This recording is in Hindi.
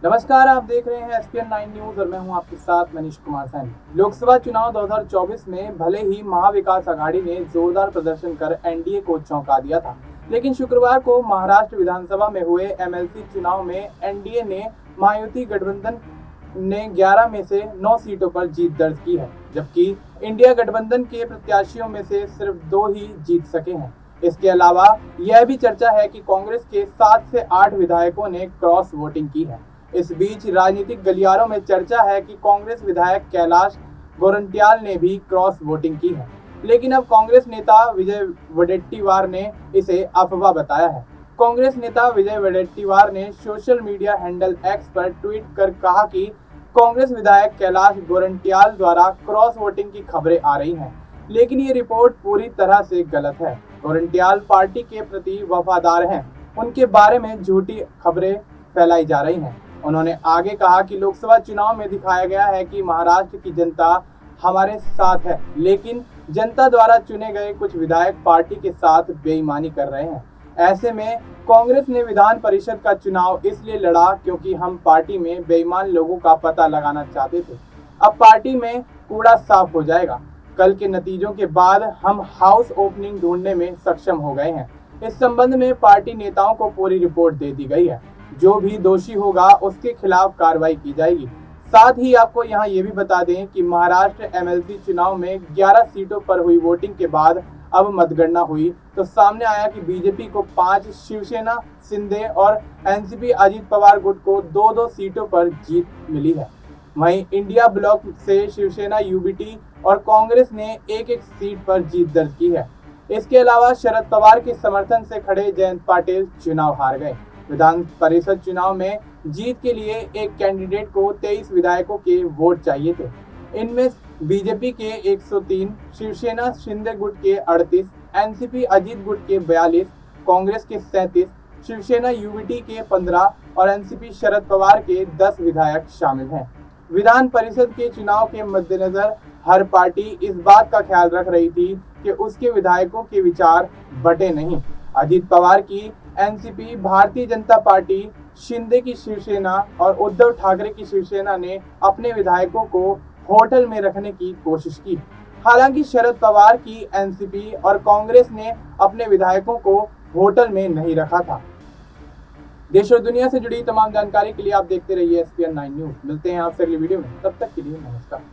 नमस्कार, आप देख रहे हैं एसपीएन 9 न्यूज और मैं हूं आपके साथ मनीष कुमार सैनी। लोकसभा चुनाव 2024 में भले ही महाविकास आघाड़ी ने जोरदार प्रदर्शन कर एनडीए को चौंका दिया था, लेकिन शुक्रवार को महाराष्ट्र विधानसभा में हुए एमएलसी चुनाव में एनडीए ने महायुति गठबंधन ने 11 में से 9 सीटों पर जीत दर्ज की है, जबकि इंडिया गठबंधन के प्रत्याशियों में से सिर्फ 2 ही जीत सके हैं। इसके अलावा यह भी चर्चा है कि कांग्रेस के 7 से 8 विधायकों ने क्रॉस वोटिंग की है। इस बीच राजनीतिक गलियारों में चर्चा है कि कांग्रेस विधायक कैलाश गोरंट्याल ने भी क्रॉस वोटिंग की है, लेकिन अब कांग्रेस नेता विजय वडेट्टीवार ने इसे अफवाह बताया है। कांग्रेस नेता विजय वडेट्टीवार ने सोशल मीडिया हैंडल एक्स पर ट्वीट कर कहा कि कांग्रेस विधायक कैलाश गोरंट्याल द्वारा क्रॉस वोटिंग की खबरें आ रही हैं, लेकिन ये रिपोर्ट पूरी तरह से गलत है। गोरंट्याल पार्टी के प्रति वफादार हैं, उनके बारे में झूठी खबरें फैलाई जा रही हैं। उन्होंने आगे कहा कि लोकसभा चुनाव में दिखाया गया है कि महाराष्ट्र की जनता हमारे साथ है, लेकिन जनता द्वारा चुने गए कुछ विधायक पार्टी के साथ बेईमानी कर रहे हैं। ऐसे में कांग्रेस ने विधान परिषद का चुनाव इसलिए लड़ा क्योंकि हम पार्टी में बेईमान लोगों का पता लगाना चाहते थे। अब पार्टी में कूड़ा साफ हो जाएगा। कल के नतीजों के बाद हम हाउस ओपनिंग ढूंढने में सक्षम हो गए हैं। इस संबंध में पार्टी नेताओं को पूरी रिपोर्ट दे दी गई है। जो भी दोषी होगा उसके खिलाफ कार्रवाई की जाएगी। साथ ही आपको यहां ये भी बता दें कि महाराष्ट्र एमएलसी चुनाव में 11 सीटों पर हुई वोटिंग के बाद अब मतगणना हुई तो सामने आया कि बीजेपी को 5, शिवसेना शिंदे और एनसीपी अजीत पवार गुट को 2-2 सीटों पर जीत मिली है। वहीं इंडिया ब्लॉक से शिवसेना यूबीटी और कांग्रेस ने 1-1 सीट पर जीत दर्ज की है। इसके अलावा शरद पवार के समर्थन से खड़े जयंत पाटिल चुनाव हार गए। विधान परिषद चुनाव में जीत के लिए एक कैंडिडेट को 23 विधायकों के वोट चाहिए थे। इनमें बीजेपी के 103, शिवसेना शिंदे गुट के 38, एनसीपी अजीत गुट के 42, कांग्रेस के 37, शिवसेना यूबीटी के 15 और एनसीपी शरद पवार के 10 विधायक शामिल हैं। विधान परिषद के चुनाव के मद्देनजर हर पार्टी इस बात का ख्याल रख रही थी कि उसके विधायकों के विचार बटे नहीं। अजीत पवार की एनसीपी, भारतीय जनता पार्टी, शिंदे की शिवसेना और उद्धव ठाकरे की शिवसेना ने अपने विधायकों को होटल में रखने की कोशिश की। हालांकि शरद पवार की एनसीपी और कांग्रेस ने अपने विधायकों को होटल में नहीं रखा था। देश और दुनिया से जुड़ी तमाम जानकारी के लिए आप देखते रहिए एसपीएन 9 न्यूज। मिलते हैं आपसे अगली वीडियो में, तब तक के लिए नमस्कार।